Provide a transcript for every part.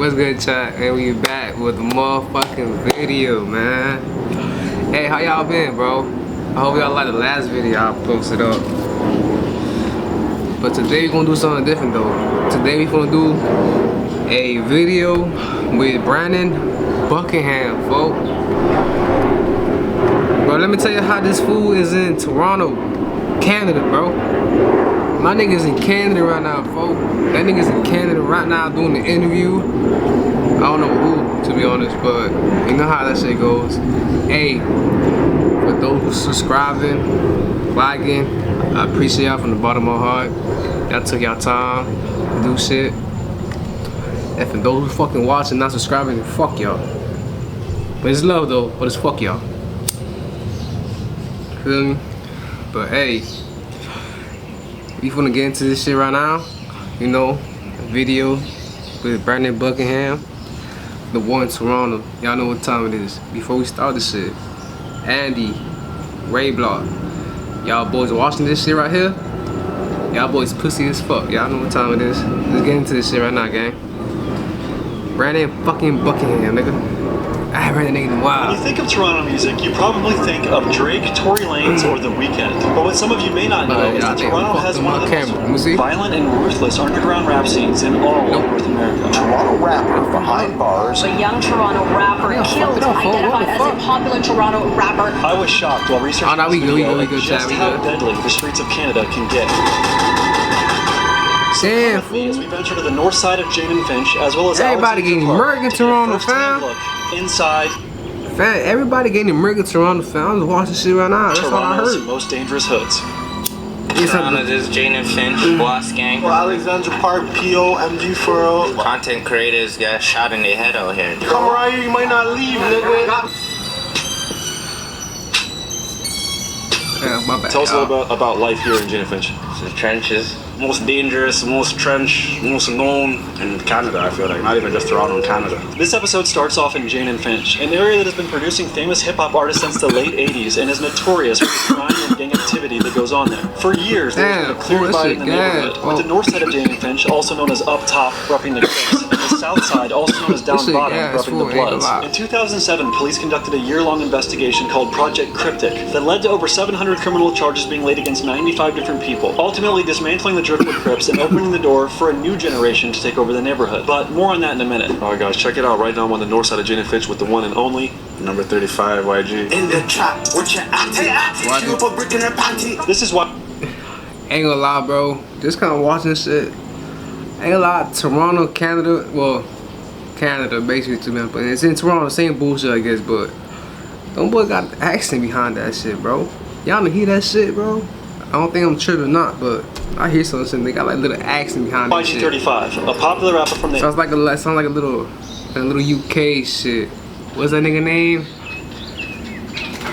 What's good, chat? And we back with a motherfucking video, man. Hey, how y'all been, bro? I hope y'all like the last video I posted up. But today we're gonna do something different though. Today we're gonna do a video with Buckingham, folks. Bro, let me tell you how this fool is in Toronto, Canada, bro. My nigga's in Canada right now, folks. That nigga's in Canada right now doing the interview. I don't know who, to be honest, but you know how that shit goes. Hey, for those who subscribing, liking, I appreciate y'all from the bottom of my heart. Y'all took y'all time to do shit. And for those who fucking watching, not subscribing, then fuck y'all. But it's love though, but it's fuck y'all. Feel me? But hey, we finna get into this shit right now. You know, a video with Buckingham, the one in Toronto. Y'all know what time it is. Before we start this shit, Andy, Ray Block, y'all boys watching this shit right here? Y'all boys pussy as fuck. Y'all know what time it is. Let's get into this shit right now, gang. Fucking Buckingham, nigga. I haven't heard that nigga in a while. When you think of Toronto music, you probably think of Drake, Tory Lanez, or The Weeknd. But what some of you may not know is that Toronto has one of the most violent and ruthless underground rap scenes in all of North America. Toronto rapper behind bars. A young Toronto rapper killed, identified as a popular Toronto rapper. I was shocked while researching this video at just how deadly the streets of Canada can get. Damn, as we venture to the north side of Jane and Finch, as well as everybody getting murdered in Toronto, fam. Inside, fam, everybody getting murdered in Toronto, fam. I'm just watching shit right now. That's all I heard. Most dangerous hoods. Toronto, this is Jane and Finch, Boss Gang. Well, Alexandra Park, PO, MG Furrow. Content creators get shot in the head out here. Come around here, you might not leave, nigga. Yeah, my bad. Tell us a little bit about life here in Jane and Finch. The trenches. Most dangerous, most known in Canada, I feel like. Not even just Toronto, in Canada. This episode starts off in Jane and Finch, an area that has been producing famous hip-hop artists since the late 80s and is notorious for the crime and gang activity that goes on there. For years, there's been a clear divide in the neighborhood, with the north side of Jane and Finch, also known as Up Top, repping the Crips, and the south side, also known as Down Bottom, repping the Bloods. In 2007, police conducted a year-long investigation called Project Cryptic that led to over 700 criminal charges being laid against 95 different people, ultimately dismantling the Driftwood Crips and opening the door for a new generation to take over the neighborhood. But more on that in a minute. Alright guys, check it out right now on the north side of Jane and Finch with the one and only number 35 YG. In the trap, what you This is why ain't gonna lie, bro. Just kind of watching shit. Ain't gonna lie, Toronto, Canada. Well, Canada basically to me, but it's in Toronto, same bullshit I guess. But them boys got the accent behind that shit, bro. Y'all don't hear that shit, bro? I don't think I'm tripping or not, but I hear something. They got like little accent behind that shit. YG35, a popular rapper from the sounds like a little UK shit. What's that nigga name?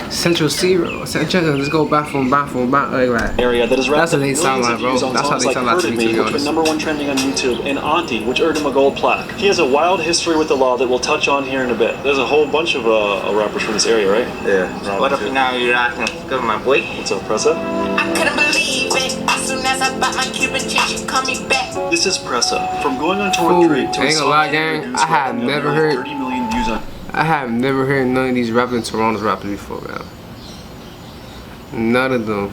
Central Zero. Let's go back area that is that's what they sound like, bro. That's how they sound like to me, to be honest. Which went #1 trending on YouTube, and Auntie, which earned him a gold plaque. He has a wild history with the law that we'll touch on here in a bit. There's a whole bunch of rappers from this area, right? Yeah. What if now you're acting good, my boy? What's up, Pressa? I couldn't believe it. As soon as I bought my Cuban chick, she called me back. This is Pressa. From going on tour with Drake to ain't gonna lie, gang. I have never heard 30 million views on. I have never heard none of these rappers in Toronto's rappers before, man. None of them.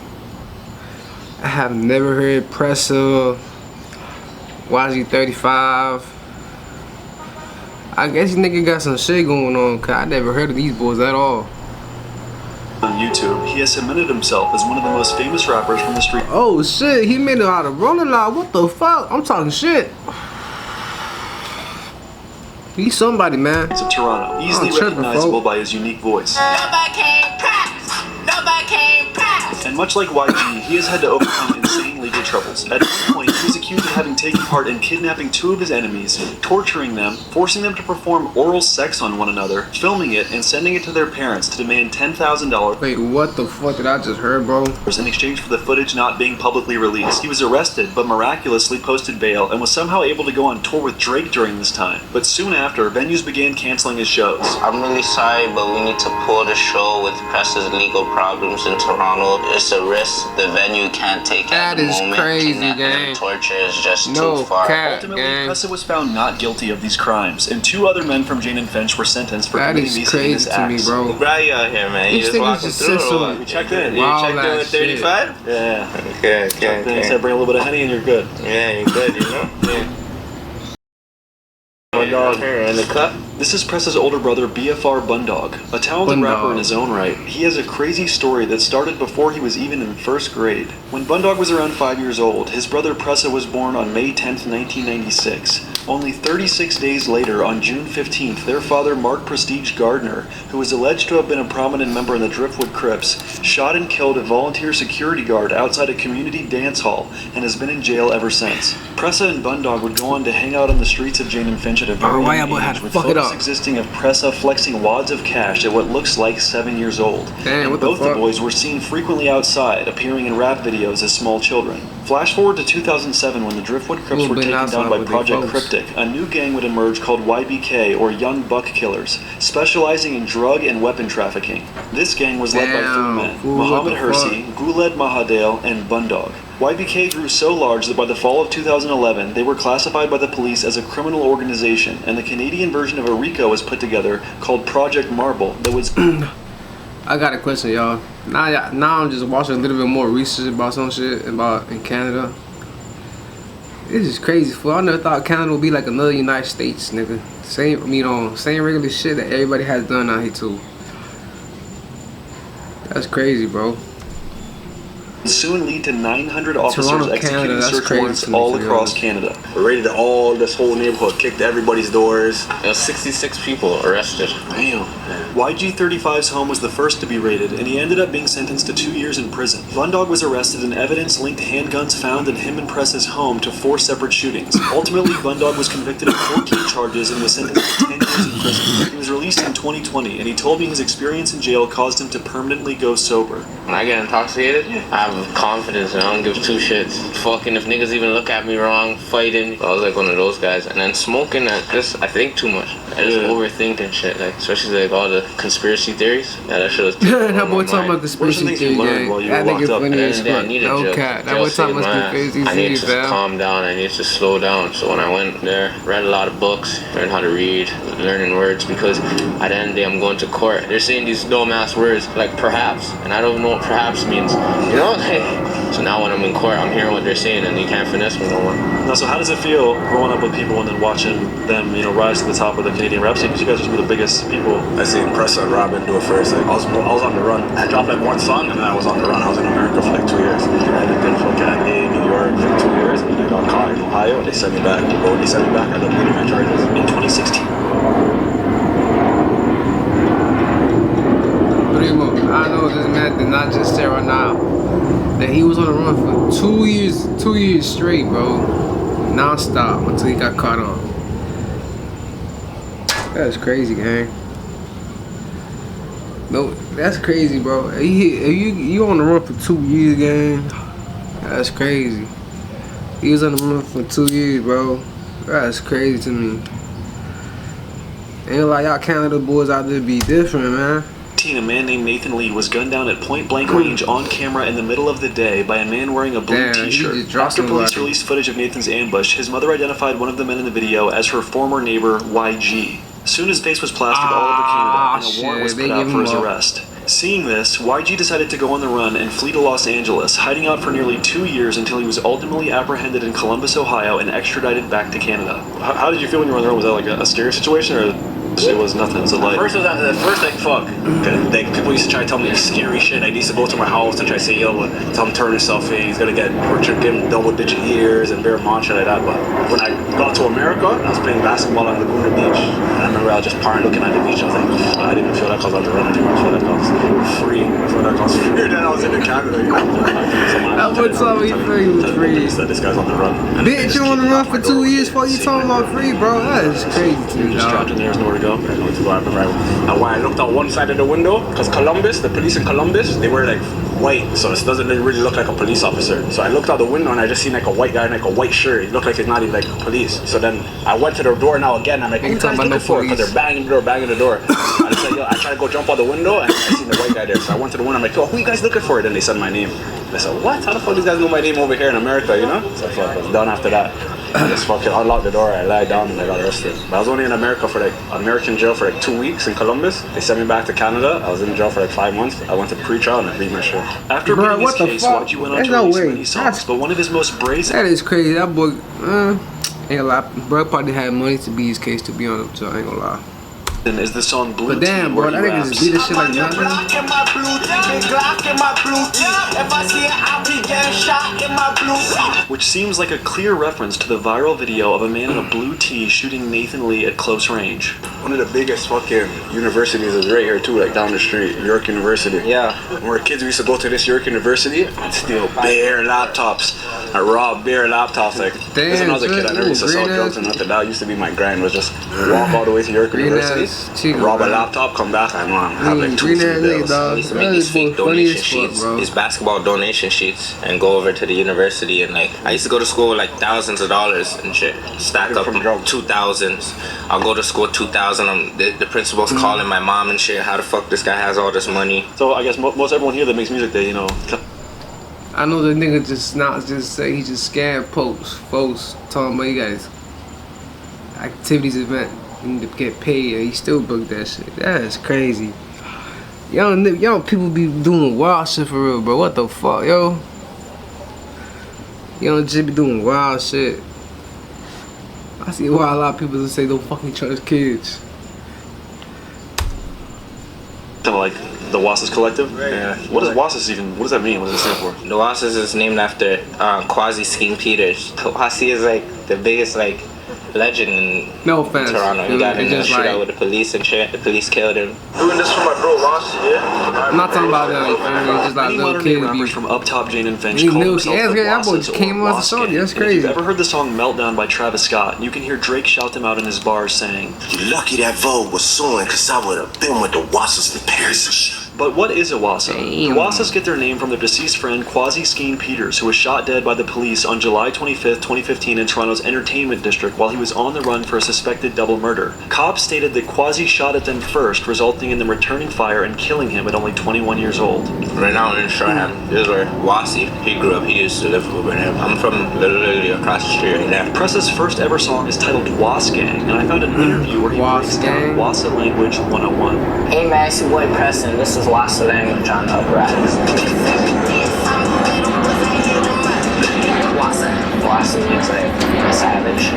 I have never heard Pressa, YG35. I guess this nigga got some shit going on, cause I never heard of these boys at all. On YouTube, he has cemented himself as one of the most famous rappers from the street. Oh shit, he made it out of Rolling Loud. What the fuck? I'm talking shit. He's somebody, man. Of Toronto, easily recognizable by his unique voice. Nobody came past. Nobody came past. And much like YG, he has had to overcome insane legal troubles. At one point, he was accused of having taken part in kidnapping 2 of his enemies, torturing them, forcing them to perform oral sex on one another, filming it, and sending it to their parents to demand $10,000. Wait, what the fuck did I just hear, bro? In exchange for the footage not being publicly released. He was arrested, but miraculously posted bail and was somehow able to go on tour with Drake during this time. But soon after, venues began canceling his shows. I'm really sorry, but we need to pull the show with Pressa's legal problems in Toronto. It's a risk the venue can't take at the moment. That is crazy, Kidnapping gang. and torture is just No too far. cap, Ultimately, gang. Pressa was found not guilty of these crimes, and 2 other men from Jane and Finch were sentenced for That committing is these crazy heinous to me, acts. bro. Right out here, man. You These just niggas walking just through said or some what? You checked in. You wild checked in ass with shit. 35? Yeah. Okay, They said bring a little bit of honey and you're good. Yeah, you're good, you know? Yeah. One dog here in the cup. This is Pressa's older brother, BFR Bundog, a talented rapper in his own right. He has a crazy story that started before he was even in 1st grade. When Bundog was around 5 years old, his brother Pressa was born on May 10th, 1996. Only 36 days later, on June 15th, their father, Mark Prestige Gardner, who is alleged to have been a prominent member in the Driftwood Crips, shot and killed a volunteer security guard outside a community dance hall and has been in jail ever since. Pressa and Bundog would go on to hang out on the streets of Jane and Finch at a very young age, with photos existing of Pressa flexing wads of cash at what looks like 7 years old. Damn, and both the boys were seen frequently outside, appearing in rap videos as small children. Flash forward to 2007 when the Driftwood Crips were taken down by Project Cryptic. A new gang would emerge called YBK, or Young Buck Killers, specializing in drug and weapon trafficking. This gang was led by 3 men, Muhammad Hersey, Guled Mahadale, and Bundog. YBK grew so large that by the fall of 2011, they were classified by the police as a criminal organization, and the Canadian version of a RICO was put together called Project Marble that was... I got a question, y'all. Now I'm just watching a little bit more research about some shit about in Canada. This is crazy, fool. I never thought Canada would be like another United States, nigga. Same, you know, same regular shit that everybody has done out here too. That's crazy, bro. Soon lead to 900 officers Toronto, executing Canada, search warrants all across Canada. We raided this whole neighborhood, kicked everybody's doors. There was 66 people arrested. Damn. YG35's home was the first to be raided, and he ended up being sentenced to 2 years in prison. Bundog was arrested, and evidence linked handguns found in him and Pressa's home to 4 separate shootings. Ultimately, Bundog was convicted of 14 charges and was sentenced to 10 years in prison. He was released in 2020, and he told me his experience in jail caused him to permanently go sober. When I get intoxicated, I have confidence and I don't give 2 shits. Fucking if niggas even look at me wrong, fighting. I was like one of those guys. And then smoking, I think too much. I just overthink and shit. Like, especially like all the conspiracy theories. Yeah, that shit was that boy talking about conspiracy theories, gang. That nigga funny as fuck. No cat. That boy talking about conspiracy theories, I need to calm down. I need to slow down. So when I went there, read a lot of books, learned how to read, learning words, because at the end of the day, I'm going to court. They're saying these dumb-ass words like perhaps, and I don't know what perhaps means. You know? So now when I'm in court, I'm hearing what they're saying, and you can't finesse me no more. Now, so how does it feel growing up with people and then watching them, you know, rise to the top of the Canadian rap scene? Because you guys are some of the biggest people. I seen Pressa and Robin do it first. Like, I was on the run. I dropped like 1 song, and then I was on the run. I was in America for like 2 years. I lived in fucking New York for 2 years, and then I got caught in Ohio, and they sent me back. But when they sent me back, I ended up getting my charges. In 2016. I know this man did not just say right now that he was on the run for 2 years straight, bro, non-stop until he got caught on. That's crazy, gang. No, that's crazy, bro. You on the run for 2 years, gang. That's crazy. He was on the run for 2 years, bro. That's crazy to me. Ain't like y'all Canada boys out there be different, man. A man named Nathan Lee was gunned down at point-blank range on camera in the middle of the day by a man wearing a blue t-shirt. After police released footage of Nathan's ambush, his mother identified one of the men in the video as her former neighbor, YG. Soon his face was plastered all over Canada, and a warrant was put out for his arrest. Seeing this, YG decided to go on the run and flee to Los Angeles, hiding out for nearly 2 years until he was ultimately apprehended in Columbus, Ohio, and extradited back to Canada. How did you feel when you were on the run? Was that like a scary situation, or it was nothing? It was like... At first, like, fuck. Like, people used to try to tell me scary shit. I used to go to my house and try to say, yo, tell him turn himself in. He's gonna get, or give him double-digit years and bear mantra like that. But when I got to America, I was playing basketball on Laguna Beach. And I remember I was just partying, looking at the beach. I was like, I didn't even feel like I was on the run anymore. I felt like I was free. I felt like I was free. Then I was in Canada. That would tell me he was free. That this guy's on the run. Bitch, you on the run for 2 years before you talking about free, bro? That is crazy to me, just trapped in there, there's nowhere to go. And when I looked out one side of the window, because Columbus, the police in Columbus, they were like white, so this doesn't really look like a police officer. So I looked out the window and I just seen like a white guy in like a white shirt. He looked like he's not even like police. So then I went to the door now again. I'm like, what are you guys looking for? Because they're banging the door. I just like, yo, I tried to go jump out the window and I seen the white guy there. So I went to the window. I'm like, yo, who you guys looking for? Then they said my name. And I said, what? How the fuck these guys know my name over here in America? You know? So fuck, I was done after that. I just fucking unlocked the door. I lied down and I got arrested. But I was only in America for like American jail for like 2 weeks in Columbus. They sent me back to Canada. I was in jail for like 5 months. I went to pre-trial and I beat my shit. After beating his case, YG went on to release many songs, but one of his most brazen. That is crazy. That boy, ain't a lot. Bro probably had money to beat his case, to be honest. So I ain't gonna lie. Is the song Blue But damn, bro, that nigga just beat this shit like nothing. Which seems like a clear reference to the viral video of a man in a blue tee shooting Nathan Lee at close range. One of the biggest fucking universities is right here too, like down the street, York University. Yeah. When we were kids, we used to go to this York University and steal bare laptops. I rob bare laptops. Like, as another kid, I never used to sell drugs or nothing. That used to be my grind, was just walk all the way to York University, rob a laptop, come back, and have like 2 bills. I used to make these fake donation sheets, these basketball donation sheets, and go over to the university and like, I used to go to school with like thousands of dollars and shit, stack up from 2,000s. I'll go to school 2,000. The principal's calling my mom and shit. How the fuck this guy has all this money? So I guess most everyone here that makes music, they, you know. I know the nigga just not just say he just scam folks talking about you guys activities event and to get paid and he still booked that shit. That is crazy. Y'all people be doing wild shit for real, bro. What the fuck, yo? Y'all just be doing wild shit. I see why a lot of people just say don't fucking trust kids. Like the Wasis Collective? Yeah. What does Wasis even, what does that mean? What does it stand for? The Wasis is named after Quasi Scheme Peters. Wasi is like the biggest like legend in Toronto. He got in a shootout with the police and shit. The police killed him. Doing this for my bro Wasi, yeah? I'm not talking about that. Just like Many little modern day kids rappers be from up top Jane and Finch These call little themselves kids, the that boy Wasis just or came on the Was song. Gang. That's And if crazy. you've ever heard the song Meltdown by Travis Scott, you can hear Drake shout them out in his bars saying, You lucky that Vogue was suing, cause I would have been with the Wasis in Paris and shit. but what is a Wassa? Damn. The Wassas get their name from their deceased friend Quasi Skeen Peters, who was shot dead by the police on July 25th, 2015 in Toronto's entertainment district while he was on the run for a suspected double murder. Cops stated that Quasi shot at them first, resulting in them returning fire and killing him at only 21 years old. Right now in Shoreham, this is where Wasi, he grew up, he used to live over there. I'm from literally across the street right there. Press's first ever song is titled Was Gang, and I found an interview where he breaks down Wassa language 101. Hey man, it's your boy Preston. This is Wassa language on Uprise. Wassa means like savage.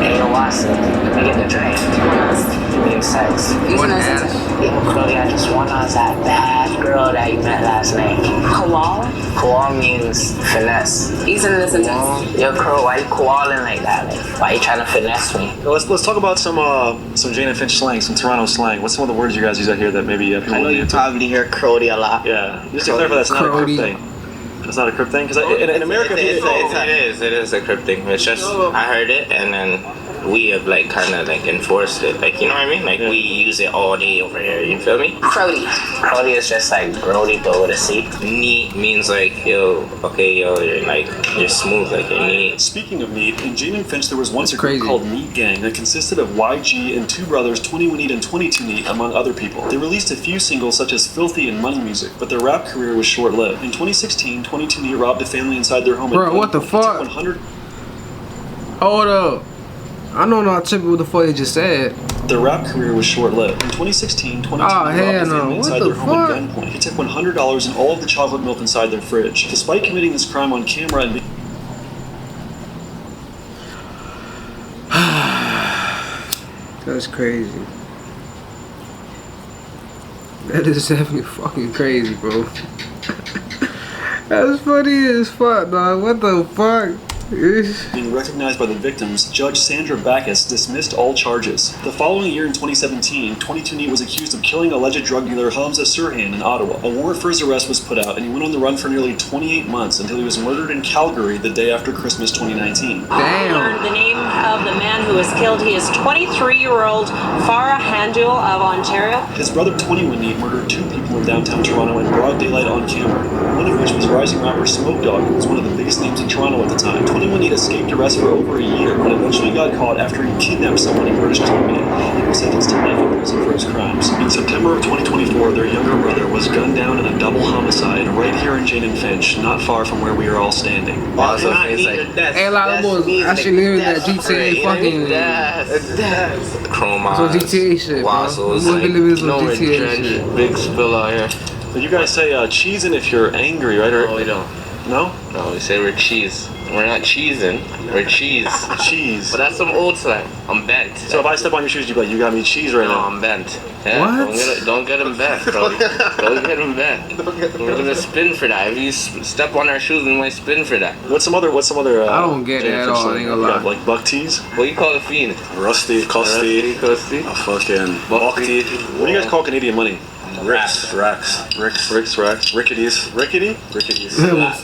Ain't no Wassa. Let me get the drink. It means sex. One ass. Yo, Curly, I just want us that bad girl that you met last night. Koala? Koal means finesse. Yo, Curl, why you koaling like that? Like, why you trying to finesse me? Let's talk about some Jane and Finch slang, some Toronto slang. What's some of the words you guys use out here that maybe people I know won't you get to? probably hear Crody a lot. Yeah, just to clarify, that's not a crip thing. That's not a crip thing? Because in America, It is a crip thing. It's just, I heard it and then we have like kind of like enforced it. Like, you know what I mean? Like we use it all day over here, you feel me? Crody. Crody is just like Brody, but with a C. Neat means like, yo, okay, yo, you're smooth, like you're neat. Speaking of neat, in Jane and Finch there was once a Crazy. group called Neat Gang that consisted of YG and two brothers, 21 Neat and 22 Neat, among other people. They released a few singles such as Filthy and Money Music, but their rap career was short-lived. In 2016, 22 Neat robbed a family inside their home. Bro, what the fuck? 100. Hold up. I don't know how tripping what the fuck they just said. Their rap career was short-lived. In 2016, 22 Oh, robbed hell a no. family What inside the their home at fuck? gunpoint. He took $100 and all of the chocolate milk inside their fridge. Despite committing this crime on camera and That's crazy. That is definitely fucking crazy, bro. That's funny as fuck, dog. What the fuck? being recognized by the victims, Judge Sandra Backus dismissed all charges. The following year in 2017, 22 Neat was accused of killing alleged drug dealer Hamza Sirhan in Ottawa. A warrant for his arrest was put out, and he went on the run for nearly 28 months until he was murdered in Calgary the day after Christmas 2019. Damn. The name of the man who was killed, he is 23-year-old Farah Handul of Ontario. His brother 21 Neat murdered two people in downtown Toronto in broad daylight on camera, one of which was rising rapper Smoke Dogg, who was one of the biggest names in Toronto at the time. 21 he'd escaped arrest for over a year, but eventually got caught after he kidnapped someone in British Columbia and was sentenced to life in prison for his crimes. In September of 2024, their younger brother was gunned down in a double homicide right here in Jane and Finch, not far from where we are all standing. Wow, so it's like, Hey, a lot of boys actually living that GTA fucking Chrome so GTA shit, bro. wow, so it's We like, living some no GTA drenched, shit. big spill out here. So you guys say cheesing if you're angry, right? Or No, we don't. no? No, we say we're cheese. We're not cheesing, we're cheese. Cheese. But that's some old slang. I'm bent. So if I step on your shoes, you'd be like, you got me cheese right No, now. I'm bent. Yeah, What? Don't get him bent, bro. Don't get him bent. We're gonna spin for that. If you step on our shoes, we might spin for that. What's some other? I don't get it at all, I ain't gonna lie. Like buck tees. What you call a fiend? Rusty, Custy, Custy. a fucking Buckty. What do you guys call Canadian money? Ricks. Ricketies. Rickety? Ricketies.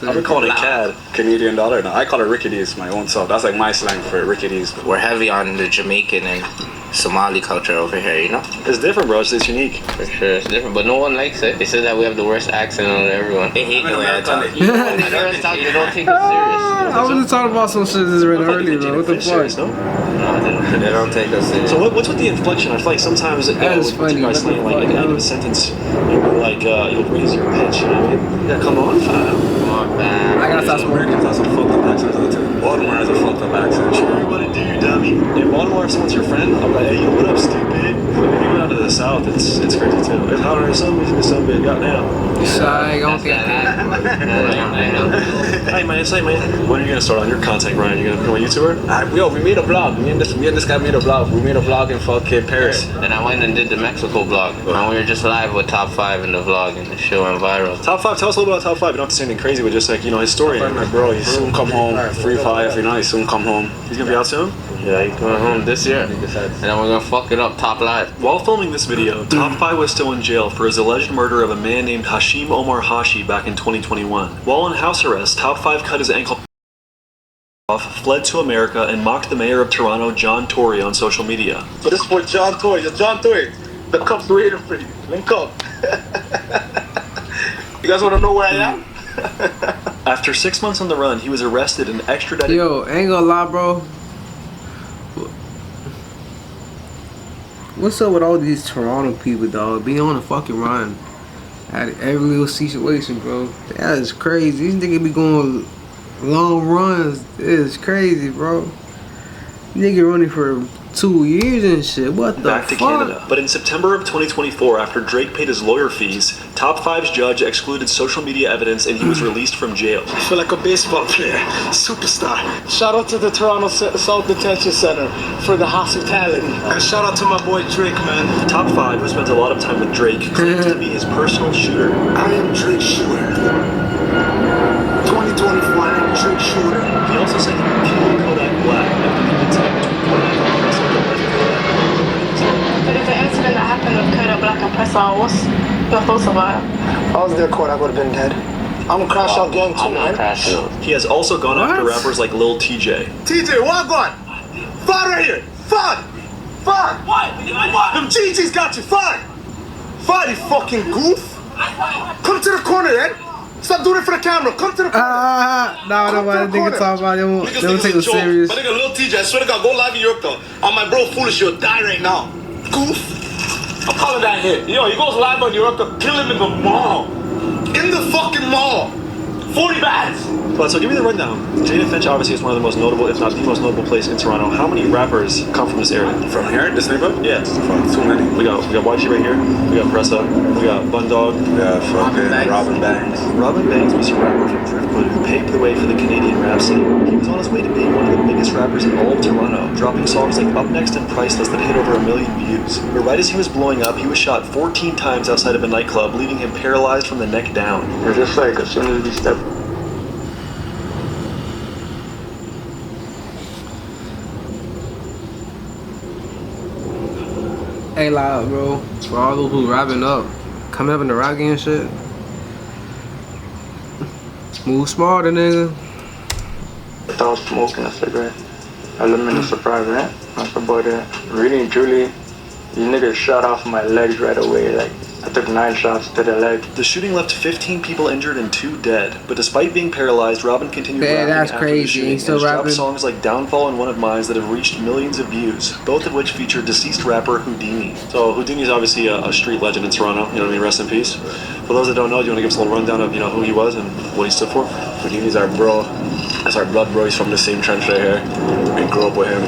I've been calling it CAD. Canadian dollar. No, I call it ricketies, my own self. That's like my slang for ricketies. We're heavy on the Jamaican and Somali culture over here, you know? It's different, bro. It's unique. For sure, it's different, but no one likes it. They say that we have the worst accent on everyone. They hate the way I talk. They don't take it serious. I was just talking about some shit this right earlier, bro. What the fuck? Serious, no? They don't take us serious. So what's with the inflection? I feel like sometimes That is funny. you guys What the saying, like fuck? at the end of a sentence, you'll like you'll raise your pitch. You know what I mean? Yeah, come on, fam. Come on, man. I gotta stop smoking. That's a fucked up accent. Baltimore has a fucked up accent. Sure, what it do, dummy? In Baltimore, if someone's your friend, I'm like, hey, yo, what up, stupid? But if you go down to the south, it's crazy too. It's hotter than some reason, some bit. Goddamn. So I ain't gonna think that. Hey man, say man, when are you gonna start on your content, Ryan? You gonna become a YouTuber? We made a vlog. Me and this guy made a vlog. We made a vlog in fucking Paris. Then I went and did the Mexico vlog. And we were just live with top 5 in the vlog, and the show went viral. Top 5. Tell us a little about top 5. You don't have to say anything crazy, but just like his story. My bro, he soon come home. Free 5, you know, he soon come home. He's gonna be out soon. Yeah, he's coming home this year. And then we're gonna fuck it up top live. While filming this video, Top 5 was still in jail for his alleged murder of a man named Hashim Omar Hashi back in 2021. While in house arrest, Top 5 cut his ankle off, fled to America, and mocked the mayor of Toronto, John Tory, on social media. But this is for John Toy. John Toy. The cup's waiting for you. Link up. You guys want to know where I am? After 6 months on the run, he was arrested and extradited. Yo, ain't gonna lie, bro. What's up with all these Toronto people, dog? Be on the fucking run at every little situation, bro. That is crazy. These niggas be going long runs. It is crazy, bro. Nigga running for 2 years and shit. What the back to fuck? Canada. But in September of 2024, after Drake paid his lawyer fees, Top 5's judge excluded social media evidence and he was released from jail. I feel like a baseball player, superstar. Shout out to the Toronto South Detention Center for the hospitality. And shout out to my boy Drake, man. Top 5, who spends a lot of time with Drake, claims to be his personal shooter. I am Drake Shooter. 2024, I am Drake Shooter. He also said he would kill Kodak Black after the incident between Kodak and Pressa. But if the incident that happened with Kodak Black and Pressa, what's your thoughts about it? I was there, Kodak would have been dead. I'm gonna crash out gang too, I'm not man. crashing. He has also gone after What? rappers like Lil TJ. TJ, walk on! Fire right here! Fire! Fire! What? Them GG's got you! Fire! Fire, you fucking goof! Come to the corner, then! Stop doing it for the camera! Come to the corner! No, nigga talk about it. They don't take it serious. My nigga Lil TJ, I swear to God, go live in Europe though. On my bro Foolish, you'll die right now. Goof! I'm calling that hit. Yo, he goes live on Europe to kill him in the mall. In the fucking mall. 40 bats. But so give me the rundown. Jane and Finch obviously is one of the most notable, if not the most notable place in Toronto. How many rappers come from this area? From here, this neighborhood? Yeah. Fuck, too many. We got YG right here. We got Pressa. We got Bundog. Yeah, fucking Robin Banks. Robin Banks was a rapper from Driftwood who paved the way for the Canadian rap scene. He was on his way to being one of the biggest rappers in all of Toronto, dropping songs like Up Next and Priceless that hit over 1 million views. But right as he was blowing up, he was shot 14 times outside of a nightclub, leaving him paralyzed from the neck down. It's just like as soon as we step. Hey, loud, bro. For all those who rapping up, coming up in the rock and shit. Move smarter, nigga. Without smoking a cigarette. Eliminate surprise, right? That's about it. Really and truly, These niggas shot off my legs right away. Like, I took 9 shots to the leg. The shooting left 15 people injured and 2 dead. But despite being paralyzed, Robin continued rapping that's after crazy. the shooting and Still dropped rapping. songs like Downfall and One of Mine that have reached millions of views, both of which feature deceased rapper Houdini. So Houdini's obviously a street legend in Toronto, you know what I mean, rest in peace. For those that don't know, do you want to give us a little rundown of, you know, who he was and what he stood for? Houdini's our bro. That's our blood bro. He's from the same trench right here. We grew up with him.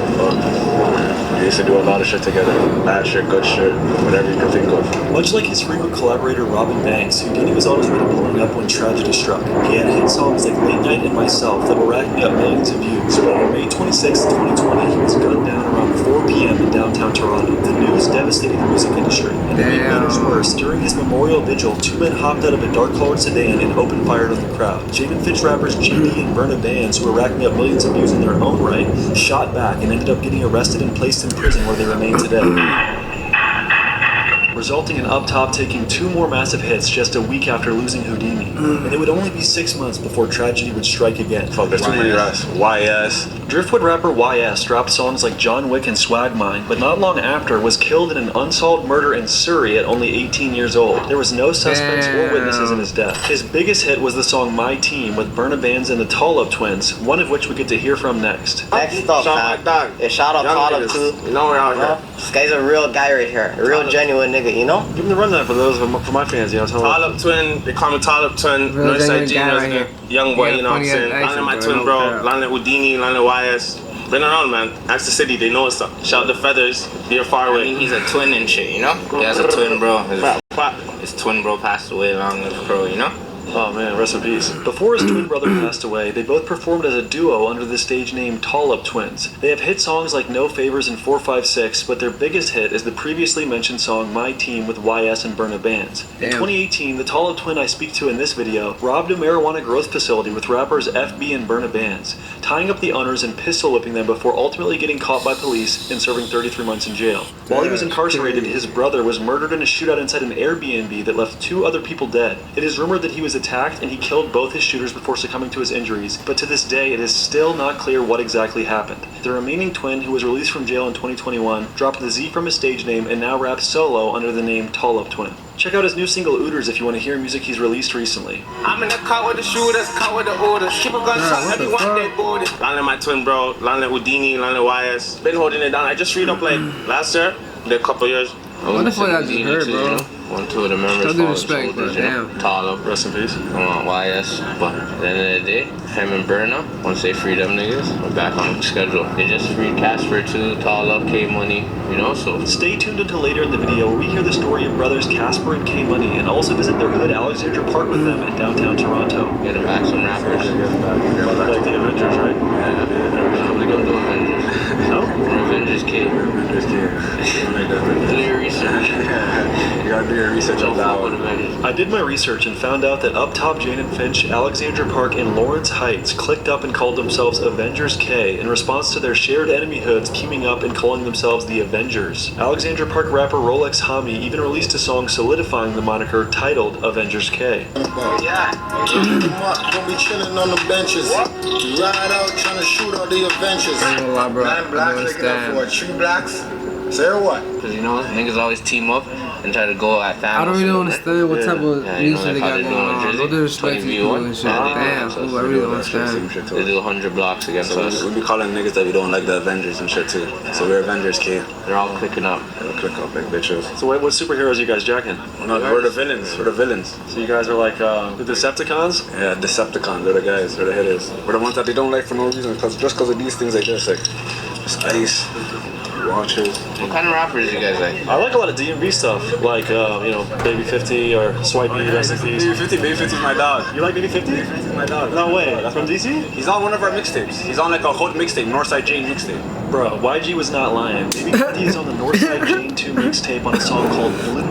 We used to do a lot of shit together. Bad shit, good shit, whatever you can think of. Much like his frequent collaborator Robin Banks, Houdini was always ready blowing up when tragedy struck. He had hit songs like Late Night and Myself that were racking up millions of views. So on May 26, 2020, he was gunned down around 4 p.m. in downtown Toronto. The news devastated the music industry. And to make matters worse, during his memorial vigil, 2 men hopped out of a dark-colored sedan and opened fire on the crowd. Jaden Finch rappers GB and Burna Bands, who were racking up millions of views in their own right, shot back and ended up getting arrested and placed in prison where they remain today. Resulting in Up Top taking 2 more massive hits just a week after losing Houdini. And it would only be 6 months before tragedy would strike again. Fuck, there's too many raps. YS. Driftwood rapper YS dropped songs like John Wick and Swag Mine, but not long after was killed in an unsolved murder in Surrey at only 18 years old. There was no suspects or witnesses in his death. His biggest hit was the song My Team with Burna Bands and the Tall Up Twins, one of which we get to hear from next. Next up, man. Yeah, shout out Tall Up too. You know we're out here. This guy's a real guy right here. A real genuine nigga, you know? Give him the rundown for those, for my fans, you know. Tall Up Twin, they call me Tall Up Twin, Northside G, young boy, you know what I'm saying? Landed my twin bro, landed Houdini, landed YS. Been around, man. Ask the city, they know what's up. Shout the Feathers, you're far away. I mean, he's a twin and shit, you know? He has a twin bro. His twin bro passed away along with Pro, you know? Oh man, rest in peace. Before his twin brother passed away, they both performed as a duo under the stage name Tall Up Twins. They have hit songs like No Favors and 456, but their biggest hit is the previously mentioned song My Team with YS and Burna Bands. In 2018, the Tall Up Twin I speak to in this video robbed a marijuana growth facility with rappers FB and Burna Bands, tying up the owners and pistol whipping them before ultimately getting caught by police and serving 33 months in jail. While he was incarcerated, his brother was murdered in a shootout inside an Airbnb that left 2 other people dead. It is rumored that he was attacked and he killed both his shooters before succumbing to his injuries, but to this day it is still not clear what exactly happened. The remaining twin, who was released from jail in 2021, dropped the Z from his stage name and now raps solo under the name Tall Up Twin. Check out his new single Ooters if you want to hear music he's released recently. I'm in the car with the shooters, car with the orders. Keep a gun shot, everyone dead boarded. Landed my twin bro, landed Houdini, landed YS. Been holding it down. I just read up like last year, a couple years. What the fuck I just heard, bro? 1, 2 of the members Don't do respect, but damn. Tall Up, rest in peace. Come on, YS. But at the end of the day, him and Burna, once they free them niggas, we're back on the schedule. They just freed Casper too, Tall Up, K Money, you know, so. Stay tuned until later in the video where we hear the story of brothers Casper and K Money and also visit their hood Alexandra Park with them in downtown Toronto. Get them back some rappers. Like the Avengers, right? Yeah. I'm gonna go do Avengers. No? Avengers K. Avengers K. Do your research. You gotta do your research on that one. I did my research and found out that Up Top, Jaden Finch, Alexandra Park, and Lawrence Heights clicked up and called themselves Avengers K in response to their shared enemy hoods teaming up and calling themselves the Avengers. Alexandra Park rapper Rolex Hami even released a song solidifying the moniker titled Avengers K. Yeah. Don't be chilling on the benches. Ride out trying to shoot all the Avengers. I ain't gonna lie, bro. 9 blacks making up for it. 3 blacks. Say what? Cause you know, niggas always team up and try to go at Thanos. I don't really understand what type of yeah, music they got going on. No disrespect to people and shit. Damn, fool, I really don't understand. They do 100 blocks against us. We be calling niggas that we don't like the Avengers and shit too. So we're Avengers K. They're all clicking up. They'll click up like bitches. So what superheroes are you guys jacking? We're the villains. We're the villains. So you guys are like the Decepticons? Yeah, Decepticons. They're the guys. They're the hitters. We're the ones that they don't like for no reason. Just because of these things they just like. Just ice. Watches. What kind of rappers you guys like? I like a lot of DMV stuff, like Baby 50 or Swipey, rest in peace. Baby 50 is my dog. You like Baby 50? Baby 50 is my dog. No way. That's from DC? He's on one of our mixtapes. He's on like a whole mixtape, Northside Jane mixtape. Bro, YG was not lying. Baby 50 is on the Northside Jane 2 mixtape on a song called Blue.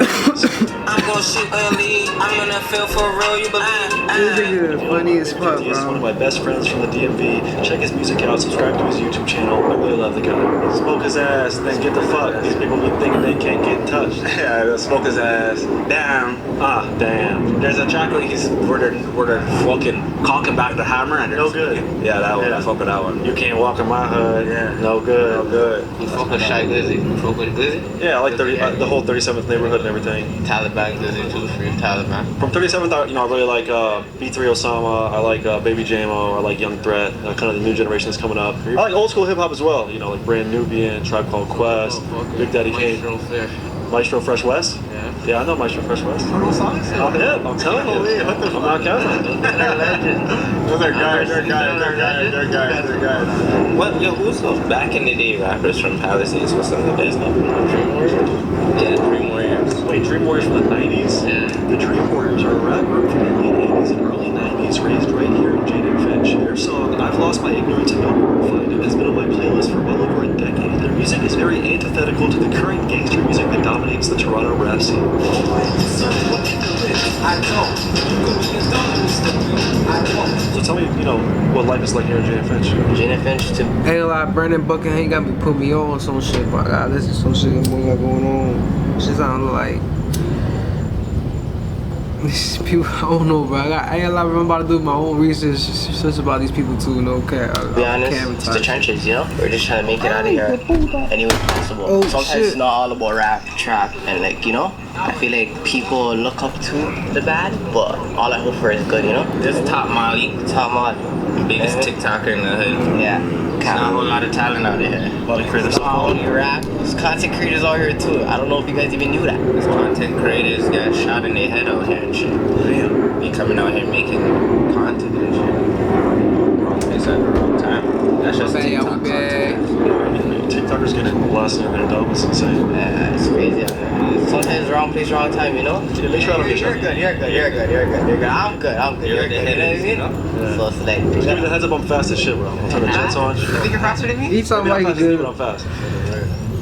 I'm gon' shoot early. I'm gonna feel for real, you believe? This nigga is funny as fuck, He's one of bro. my best friends from the DMV. Check his music out, subscribe to his YouTube channel. I really love the guy. Smoke his ass, then get the fuck. These people be thinking they can't get touched. Yeah, smoke his ass. Damn. Damn. There's a track where they're fucking cocking back the hammer and No good. Yeah, that one. I fuck with that one. You can't walk in my hood. Yeah. No good. No good. You fuck with Shy Glizzy? You fuck with Glizzy? Yeah, I like the whole 37th neighborhood and everything. Taliban Glizzy too, for your Taliban. From 37th, I really like B3 Osama. I like Baby J-Mo. I like Young Threat. Kind of the new generation that's coming up. I like old school hip hop as well. You know, like Brand Nubian, Tribe Called Quest, Big Daddy Kane. Maestro Fresh West? Yeah, I know Maestro Fresh West. I'm telling you. I'm not counting. They're guys. What? Yo, who's those back in the day rappers from Palisades? What's some of the best now? Dream Warriors? Yeah, Dream Warriors. Wait, Dream Warriors from the 90s? Yeah. The Dream Warriors are a rap group from the late 80s and early 90s, raised right here in Jane and Finch. Their song, I've Lost My Ignorance and Know Where to Find It, has been on my playlist for well over a decade. Their music is very antithetical to the current gangster music that dominates the Toronto rap scene. So tell me, what life is like here in Jane and Finch. Jane and Finch too. Ain't a lot. Brandon Buckingham ain't got me put me on some shit, but I gotta listen to some shit we got going on. Shit sound like these people. I don't know, bro. I ain't a lot. I'm about to do my own research about these people too. No cap. To be honest, it's the trenches, you know? We're just trying to make it out of here any way possible. Oh, sometimes shit. it's not all about rap, trap, and like, you know? I feel like people look up to the bad, but all I hope for is good, you know? This is Top Molly. Top Mod. Biggest TikToker in the hood. Yeah. There's not a whole lot of talent out there. A lot of creative Not only rap, there's content creators out here too. I don't know if you guys even knew that. There's content creators got shot in their head out here and shit. Damn. Be coming out here making content and shit. Wrong place at the wrong time. That's just TikTok content. TikTokers getting blasted in their dome. It's insane. Yeah, it's crazy out here. Sometimes wrong place, wrong time, you know? Yeah, make sure I don't get shot. You're good. I'm good. You're good. You know? So it's like, Just give me the heads up, I'm fast as shit, bro. I'll turn the jets on. you think you're faster than me? He talking I'm about fast, he but good. I'm fast.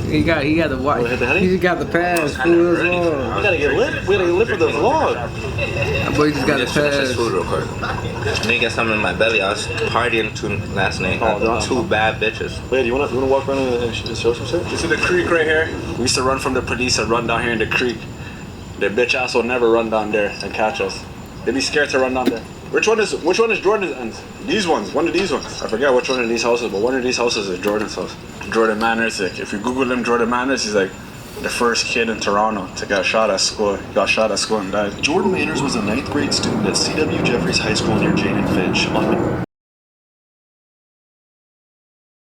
He got the watch. Wanna hit the heady? He got the pass. Fool as well. We gotta get lit. We gotta get lit for the vlog. That boy just got the Just finish this pass. food real quick. Let me get something in my belly. I was partying last night. Two bad bitches. Wait, you wanna walk around and show some shit? You see the creek right here? We used to run from the police and run down here in the creek. Their bitch ass will never run down there and catch us. They be scared to run down there. Which one is Jordan's ends? These ones. One of these ones. I forget which one of these houses, but one of these houses is Jordan's house. Jordan Manners. Like, if you Google him, Jordan Manners, he's like the first kid in Toronto to get shot at school. He got shot at school and died. Jordan Manners was a 9th grade student at C.W. Jeffries High School near Jane and Finch. On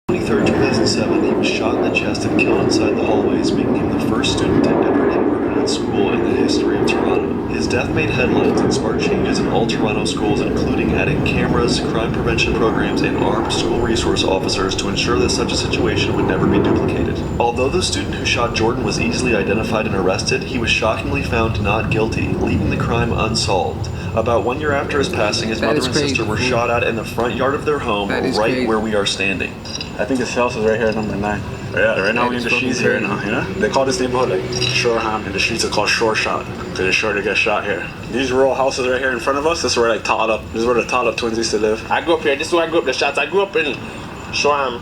23rd, 2007, he was shot in the chest and killed inside the hallways, making him the first student to ever get murdered at school in the history of Toronto. His death made headlines and sparked changes in all Toronto schools, including adding cameras, crime prevention programs, and armed school resource officers to ensure that such a situation would never be duplicated. Although the student who shot Jordan was easily identified and arrested, he was shockingly found not guilty, leaving the crime unsolved. About 1 year after his passing, his mother and sister were shot at in the front yard of their home, right where we are standing. I think his house is right here, number 9. Yeah, right now we're in the streets here now, you know? They call this neighborhood like Shoreham, and the streets are called Shore Shot, because they're sure to get shot here. These row houses right here in front of us, this is where like this is where the Talib twins used to live. I grew up here, this is where I grew up, the shots. I grew up in Shoreham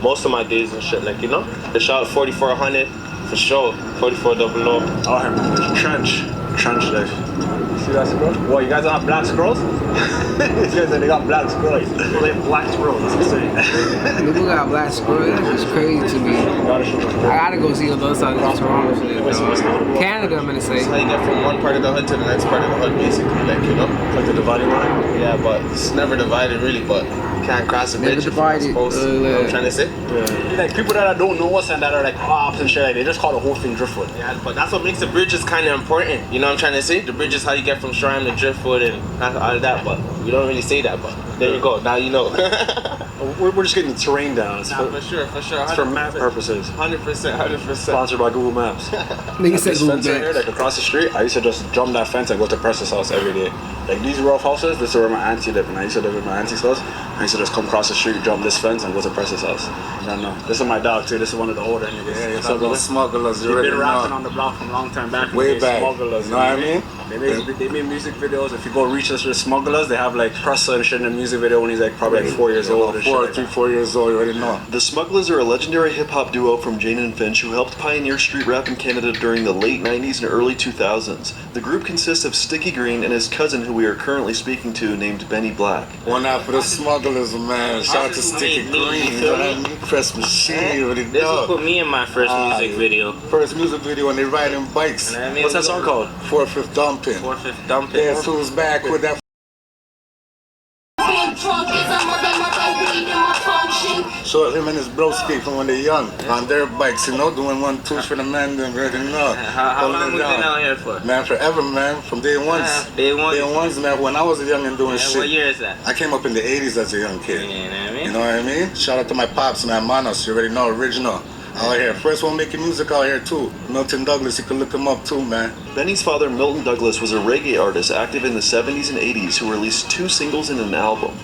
most of my days and shit, like, you know? They shot 4400 for sure, 4400. Oh, I remember, trench life. See that scroll? What, you guys don't have black scrolls? These guys said they got black scrolls. Well, they have black scrolls, that's insane. People got black scrolls, that's just crazy to me. I gotta go see on the other side of Toronto shit, Canada, I'm gonna say. That's how you get from one part of the hood to the next part of the hood, basically, like, you know? Like the dividing line? Yeah, but it's never divided, really, but you can't cross a bridge if you're not supposed to. You know what I'm trying to say? Yeah. Like, people that don't know us and that are like ops and shit, like, they just call the whole thing Driftwood. Yeah, but that's what makes the bridges kind of important. You know what I'm trying to say? The bridge is how you get from Shoreham to Driftwood and all of that, but we don't really say that, but there you go. Now you know. We're just getting the terrain down. It's for sure. It's for map purposes. 100%. Sponsored by Google Maps. Nigga said This Google fence right here, Maps. like across the street, I used to just jump that fence and go to Precious house every day. Like these rough houses, this is where my auntie lived, and I used to live in my auntie's house. I used to just come across the street, jump this fence, and go to Precious house. I don't know. This is my dog too. This is one of the older niggas. Yeah, it's about smugglers. You've been rapping on the block from a long time back. Way back. Smugglers. You know what I mean? They made music videos. If you go reach us for Smugglers, they have like Pressa and shit in a music video when he's like probably like 4 years old. 4 years old, you already know. The Smugglers are a legendary hip-hop duo from Jane and Finch who helped pioneer street rap in Canada during the late 90s and early 2000s. The group consists of Sticky Green and his cousin who we are currently speaking to named Benny Black. One out for the Smugglers, man. Shout out to Sticky Green. You know what I mean? Press machine, you already This know. will put me in my first music video. First music video when they riding bikes. You know what I mean? What's that song called? 4/5 Dumping. 4/5 Dumping. Yeah, so who's back with that. So him and his broski from when they're young on their bikes, you know, doing 1-2s for the men, them ready know. How long we been out here for? Man, forever, man. From day ones. Day ones, man. When I was young and doing shit. What year is that? I came up in the 80s as a young kid. You know what I mean? You know what I mean? Shout out to my pops, man. Manos, you already know, original. Out here. First one making music out here too. Milton Douglas, you can look him up too, man. Benny's father, Milton Douglas, was a reggae artist active in the 70s and 80s who released 2 singles and an album.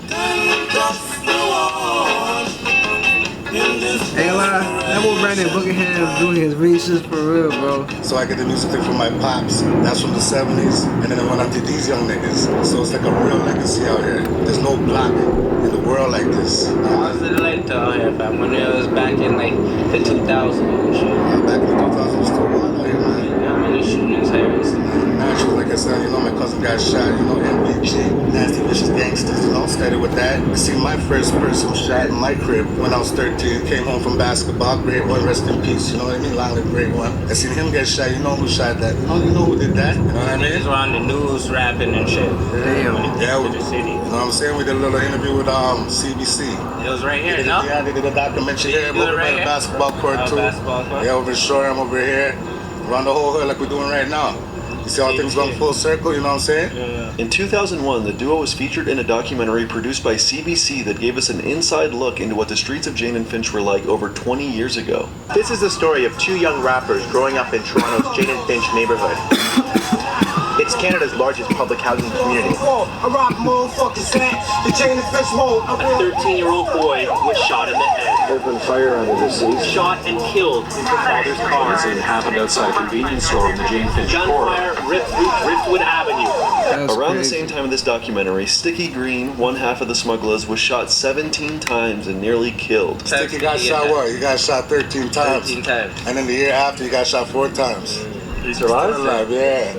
Ain't lie, that boy Brandon Buckingham doing his research for real, bro. So I get the music from my pops. That's from the 70s. And then I went out to these young niggas. So it's like a real legacy out here. There's no block in the world like this. How was it like out here, fam? When it was back in like the 2000s and shit? Back in the 2000s, it was still wild out here, man. How many shootings have you seen? Naturally, like I said, you know, my cousin got shot, you know, MBG, Nasty Vicious Gangsters, you know, started with that. I see my first person shot in my crib when I was 13, came home from basketball, grade 1, rest in peace, you know what I mean, long live grade 1. I seen him get shot, you know who shot that, you know who did that, you know what I mean? Niggas were on the news rapping and shit. Damn. Yeah, to the city. You know what I'm saying? We did a little interview with CBC. It was right here, no? Yeah, they did a documentary here over by the basketball court too. Basketball court? Yeah, over in Shoreham, over here. Around the whole hood like we're doing right now. You see how things going full circle, you know what I'm saying? Yeah. In 2001, the duo was featured in a documentary produced by CBC that gave us an inside look into what the streets of Jane and Finch were like over 20 years ago. This is the story of 2 young rappers growing up in Toronto's Jane and Finch neighborhood. It's Canada's largest public housing community. I rock motherfuckers the Jane and Finch hole. A 13-year-old boy was shot in the head. Open fire on the deceased. Shot and killed in her father's car. It happened outside a convenience store in the Jane Finch Gunfire ripped through Driftwood Avenue. Around the same time of this documentary, Sticky Green, one half of the Smugglers, was shot 17 times and nearly killed. Sticky got shot what? He got shot 13 times. 13 times. And then the year after, he got shot 4 times. He survived? Still alive, yeah.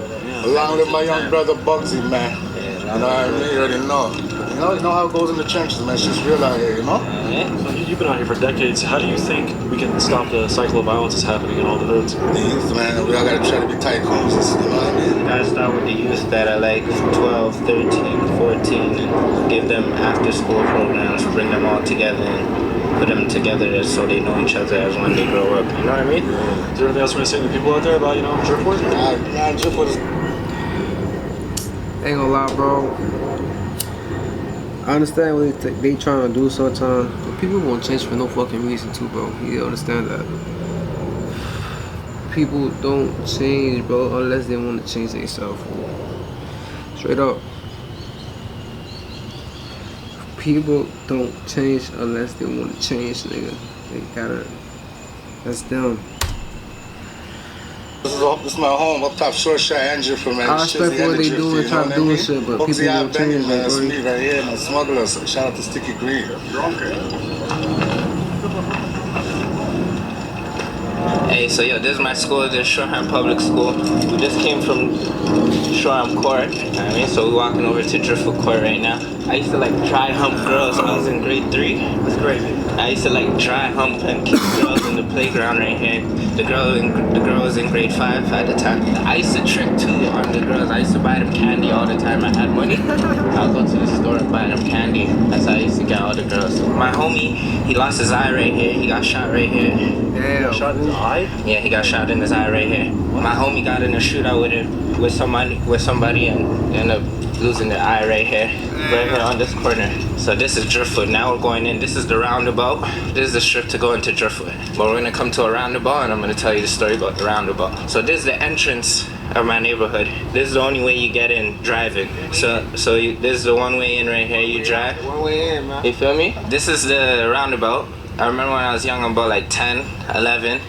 Long live my young brother Bugsy, man. You know what I mean? You already know. You know how it goes in the trenches, man. It's just real out here, you know? So you've been out here for decades. How do you think we can stop the cycle of violence that's happening in all the hoods? The youth, man. We all gotta try to be tycoons. You know what I mean? You gotta start with the youth that are like 12, 13, 14 and give them after school programs, bring them all together and put them together so they know each other as when they grow up. You know what I mean? Is there anything else you want to say to the people out there about, Driftwood? Nah, Driftwood is... Ain't gonna lie, bro. I understand what they trying to do sometimes, but people won't change for no fucking reason too, bro. You understand that? People don't change, bro, unless they want to change themselves. Straight up. People don't change unless they want to change, nigga. They gotta. That's them. This is my home, up top Short Shot Andrew from man. I respect what they do and try to do and shit, but people won't change, man. That's me right here, man. Smugglers. Shout out to Sticky Green. Hey, so yo, this is my school, this is Shoreham Public School. We just came from Shoreham Court, you know what I mean? So we're walking over to Driftwood Court right now. I used to like dry hump girls when I was in grade 3. That's crazy. I used to like dry hump and kiss girls in the playground right here. The girl was in grade 5 at the time. I used to trick too on the girls. I used to buy them candy all the time. I had money. I'll go to the store and buy them candy. That's how I used to get all the girls. My homie, he lost his eye right here. He got shot right here. Damn. Shot in his eye? Yeah, he got shot in his eye right here. My homie got in a shootout with somebody and ended up losing their eye right here on this corner. So this is Driftwood. Now we're going in. This is the roundabout. This is the strip to go into Driftwood. But we're gonna come to a roundabout, and I'm gonna tell you the story about the roundabout. So this is the entrance of my neighborhood. This is the only way you get in driving. So this is the one way in right here. You drive. One way in, man. You feel me? This is the roundabout. I remember when I was young, I'm about like 10, 11.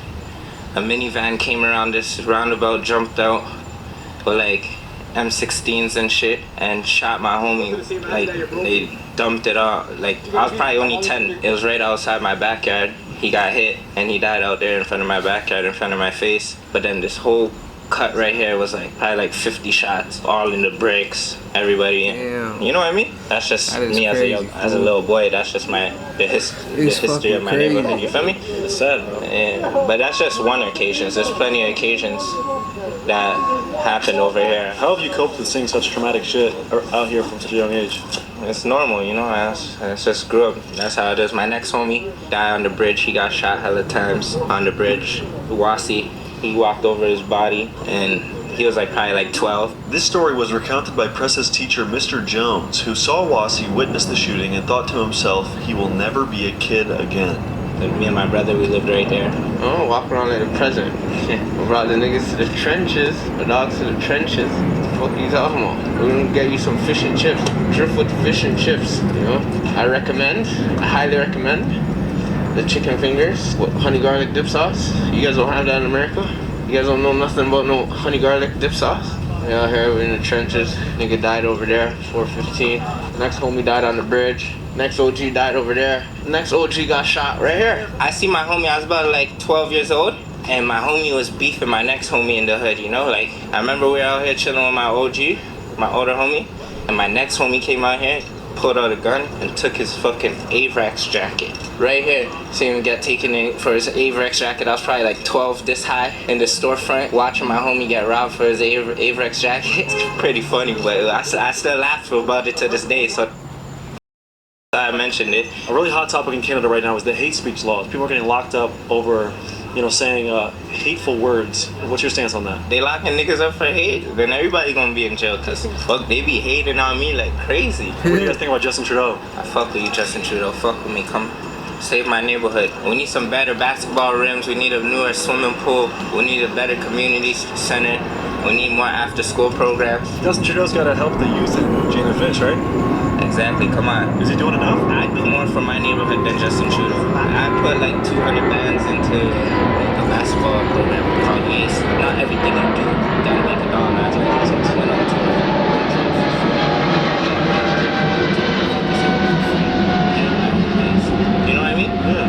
A minivan came around this roundabout, jumped out with like M16s and shit, and shot my homie. Like they dumped it out. Like I was probably only 10. It was right outside my backyard. He got hit and he died out there in front of my backyard, in front of my face. But then this whole cut right here was like probably like 50 shots, all in the brakes. Everybody, damn. You know what I mean? That's just me as a little boy. That's just the history of my neighborhood. You feel me? It's sad, bro. Yeah, but that's just one occasion. There's plenty of occasions that happened over here. How have you coped with seeing such traumatic shit out here from such a young age? It's normal, you know. I just grew up. That's how it is. My next homie died on the bridge. He got shot hella times on the bridge. Wasi. He walked over his body, and he was like probably like 12. This story was recounted by Press's teacher, Mr. Jones, who saw Wasi witness the shooting and thought to himself, he will never be a kid again. Me and my brother, we lived right there. Oh, walk around like the president. We brought the niggas to the trenches, the dogs to the trenches. What the fuck are you talking about? We're gonna get you some fish and chips. Driftwood fish and chips, you know? I highly recommend the chicken fingers with honey garlic dip sauce. You guys don't have that in America? You guys don't know nothing about no honey garlic dip sauce? We out here, we're in the trenches. Nigga died over there, 415. Next homie died on the bridge. Next OG died over there. Next OG got shot right here. I see my homie, I was about like 12 years old, and my homie was beefing my next homie in the hood, you know? Like, I remember we were out here chilling with my OG, my older homie, and my next homie came out here, pulled out a gun, and took his fucking Avrex jacket. Right here. See him get taken in for his Avrex jacket. I was probably like 12 this high in the storefront watching my homie get robbed for his Avrex jacket. It's pretty funny, but I still laugh about it to this day, so I mentioned it. A really hot topic in Canada right now is the hate speech laws. People are getting locked up over, saying hateful words. What's your stance on that? They locking niggas up for hate, then everybody gonna be in jail, cause fuck, they be hating on me like crazy. What do you guys think about Justin Trudeau? I fuck with you, Justin Trudeau. Fuck with me. Come save my neighborhood. We need some better basketball rims. We need a newer swimming pool. We need a better community center. We need more after-school programs. Justin Trudeau's got to help the youth in Jane and Finch, right? Exactly, come on. Is he doing enough? I do more for my neighborhood than Justin Trudeau. I put like 200 bands into the basketball program called Ace. Not everything you do gotta make a dollar. I just went on tour. You know what I mean? Yeah.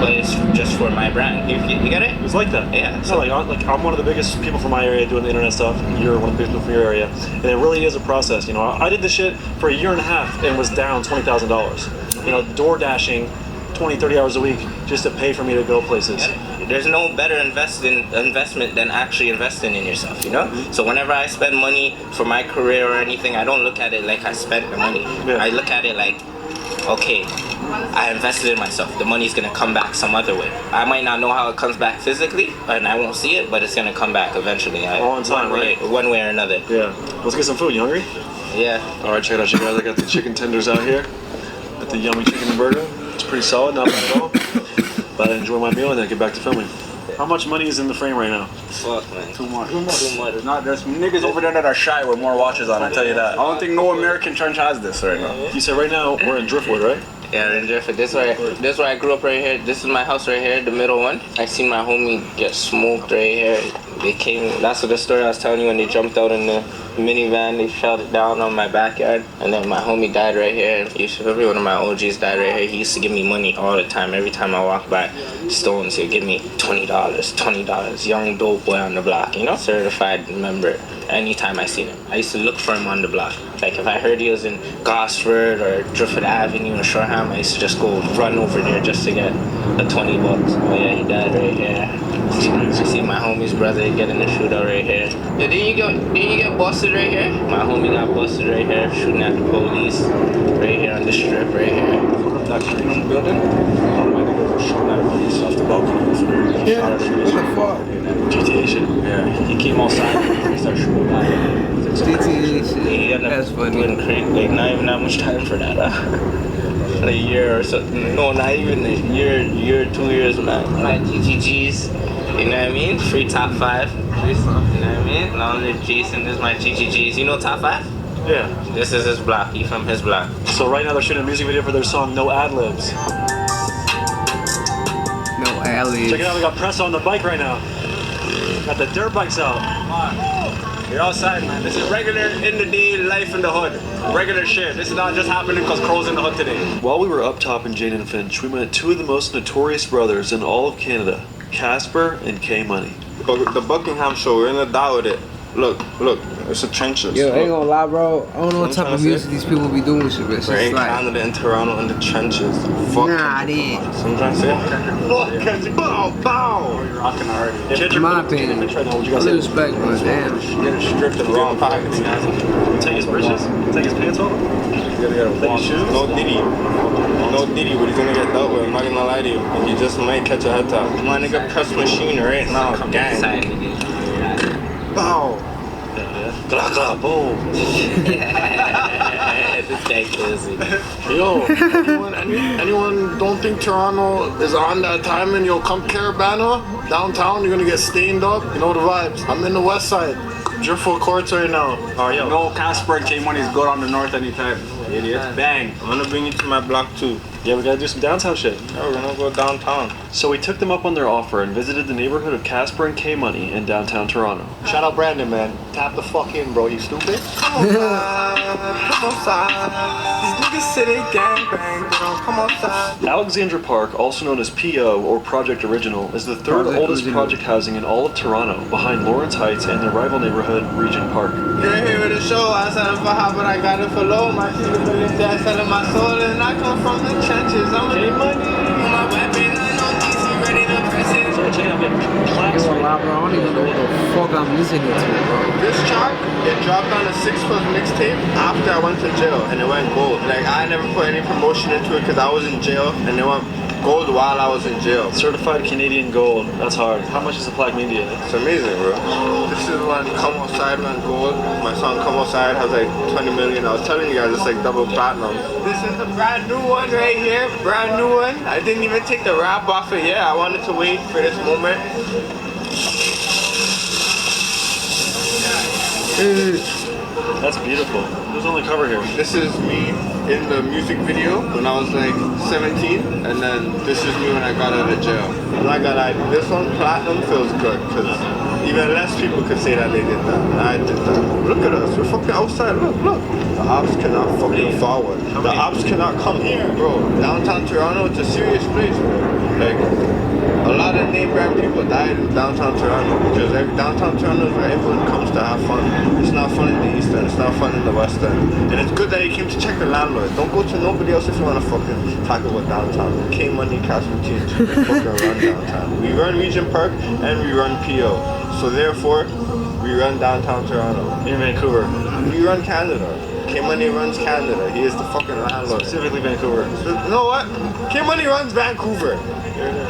But it's just for my brand. You get it? It's like that. Yeah. So I'm one of the biggest people from my area doing the internet stuff. You're one of the biggest people from your area, and it really is a process. I did this shit for a year and a half and was down $20,000. Door dashing 20, 30 hours a week just to pay for me to go places. Yeah. There's no better investment than actually investing in yourself, Mm-hmm. So whenever I spend money for my career or anything, I don't look at it like I spent the money. Yeah. I look at it like, okay, I invested in myself. The money's gonna come back some other way. I might not know how it comes back physically, and I won't see it, but it's gonna come back eventually. All in time, one way or another. Yeah. Let's get some food. You hungry? Yeah. All right, check it out, you guys. I got the chicken tenders out here. Got the yummy chicken and burger. It's pretty solid, not bad at all. But I enjoy my meal and then get back to filming. How much money is in the frame right now? Fuck, man. Too much. There's niggas over there that are shy with more watches on, I tell you that. I don't think no American trench has this right now. You said right now we're in Driftwood, right? Yeah, in Driftwood. This is where I grew up right here. This is my house right here, the middle one. I seen my homie get smoked right here. That's what the story I was telling you when they jumped out in the minivan. They shot it down on my backyard. And then my homie died right here. Every one of my OGs died right here. He used to give me money all the time. Every time I walk by Stones, he'd give me $20. Young dope boy on the block, Certified member. Anytime I seen him, I used to look for him on the block. Like if I heard he was in Gosford or Driftwood Avenue or Shoreham, I used to just go run over there just to get the $20. Oh yeah, he died right here. I see my homie's brother getting the shootout right here. Yeah, did you get busted right here? My homie got busted right here, shooting at the police. Right here on the strip, right here. That building? Off the balcony. Yeah, what the fuck? GTA shit. Yeah, he came outside and he started shooting back. GTA shit. He ended That's up funny. doing crazy, like not even that much time for that. A year or something. No, not even a year, 2 years, man. My GGGs, you know what I mean? Free top 5, free stuff, you know what I mean? Not only Jason, this is my GGGs. You know top 5? Yeah. This is his block, he from his block. So right now they're shooting a music video for their song No Ad-Libs. No ad-libs. Check it out, we got press on the bike right now. Got the dirt bikes out. Come on. You're outside, man. This is regular in the day life in the hood. Regular shit. This is not just happening because Crow's in the hood today. While we were up top in Jane and Finch, we met two of the most notorious brothers in all of Canada, Casper and K-Money. The Buckingham show, we're in the dot with it. Look, it's the trenches. Yo, ain't gonna lie, bro. I don't know what type of music these people be doing shit, but it's We're just in like, Canada, in Toronto, in the trenches. Fuck. nah, they. So I'm trying to say. Fuck, Kendrick. Bow, bow. You're rocking already. In my opinion, a little respect, but damn. Get it stripped in the wrong pockets. Take his britches, take his pants off. You gotta get a shoes. No Diddy, but he's gonna get dealt with. I'm not gonna lie to you. He just might catch a head top. My nigga press machine right now. Gang. Bow. Glocka, boom. This guy crazy. Yo, anyone don't think Toronto is on that time and you'll come Carabana downtown, you're gonna get stained up. You know the vibes. I'm in the west side. Driftwood Courts right now. Oh, yo. No, Casper and K-Money's good on the north anytime. Idiot. Bang. I'm gonna bring you to my block too. Yeah, we gotta do some downtown shit. Yeah, we're gonna go downtown. So we took them up on their offer and visited the neighborhood of Casper and K-Money in downtown Toronto. Shout out Brandon, man. Tap the fuck in, bro. You stupid? Come outside. These niggas city gang bang, bro. Come outside. Alexandra Park, also known as PO or Project Original, is the third oldest project housing in all of Toronto, behind Lawrence Heights and their rival neighborhood, Regent Park. You're here with a show. I said it for high, but I got it for low. My team is dead, selling my soul, and I come from the trenches. I'm a money. My weapon, I know DC ready to press it. So check out, we have class Yo, right now. bro, I don't even know what the fuck I'm listening to, bro. This track, it dropped on a 6+ mixtape after I went to jail, and it went gold. Like, I never put any promotion into it because I was in jail, and it went gold while I was in jail. Certified Canadian gold. That's hard. How much is the plaque media? It's amazing, bro. This is when Come Outside went gold. My song Come Outside has like 20 million. I was telling you guys, it's like double platinum. This is the brand new one right here. Brand new one. I didn't even take the wrap off it yet. I wanted to wait for this moment. That's beautiful. Who's on the cover here? This is me in the music video when I was like 17, and then this is me when I got out of jail. I'm not gonna lie, this one, platinum, feels good, because even less people could say that they did that, and I did that. Look at us, we're fucking outside, look. The ops cannot fucking forward. The ops cannot come here, bro. Downtown Toronto, it's a serious place, bro. Like, a lot of name brand people died in downtown Toronto, because downtown Toronto is where everyone comes to have fun. It's not fun in the East End, it's not fun in the West End. And it's good that you came to check the landlord. Don't go to nobody else if you want to fucking talk about downtown. K-Money, Casper Teach, we fucking run downtown. We run Regent Park and we run PO. So therefore, we run downtown Toronto. In Vancouver. We run Canada. K-Money runs Canada. He is the fucking landlord. Specifically Vancouver. You know what? K-Money runs Vancouver.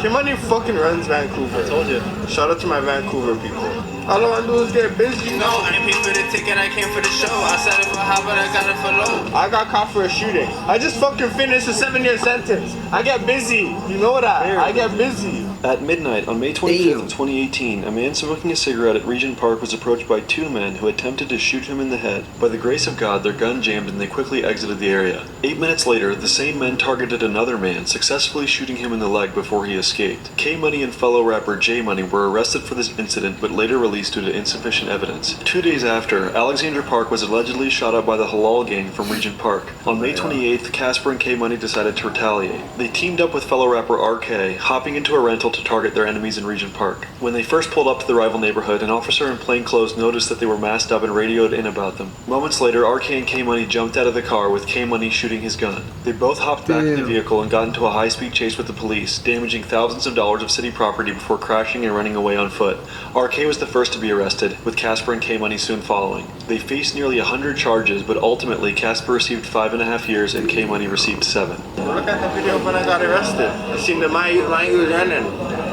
K-Money fucking runs Vancouver. I told you. Shout out to my Vancouver people. All I wanna do is get busy. No, I didn't pay for the ticket, I came for the show. I said it for high, but I got it for low. I got caught for a shooting. I just fucking finished a 7-year sentence. I get busy. You know that. I get busy. At midnight on May 25th of 2018, a man smoking a cigarette at Regent Park was approached by two men who attempted to shoot him in the head. By the grace of God, their gun jammed and they quickly exited the area. 8 minutes later, the same men targeted another man, successfully shooting him in the leg before he escaped. K-Money and fellow rapper J-Money were arrested for this incident but later released due to insufficient evidence. 2 days after, Alexandra Park was allegedly shot up by the Halal gang from Regent Park. On May 28th, Casper and K-Money decided to retaliate. They teamed up with fellow rapper RK, hopping into a rental to target their enemies in Regent Park. When they first pulled up to the rival neighborhood, an officer in plain clothes noticed that they were masked up and radioed in about them. Moments later, RK and K-Money jumped out of the car with K-Money shooting his gun. They both hopped back in the vehicle and got into a high-speed chase with the police, damaging thousands of dollars of city property before crashing and running away on foot. RK was the first to be arrested, with Casper and K-Money soon following. They faced nearly 100 charges, but ultimately Casper received 5.5 years and K-Money received 7. Look at the video when I got arrested. I seen the man he was running.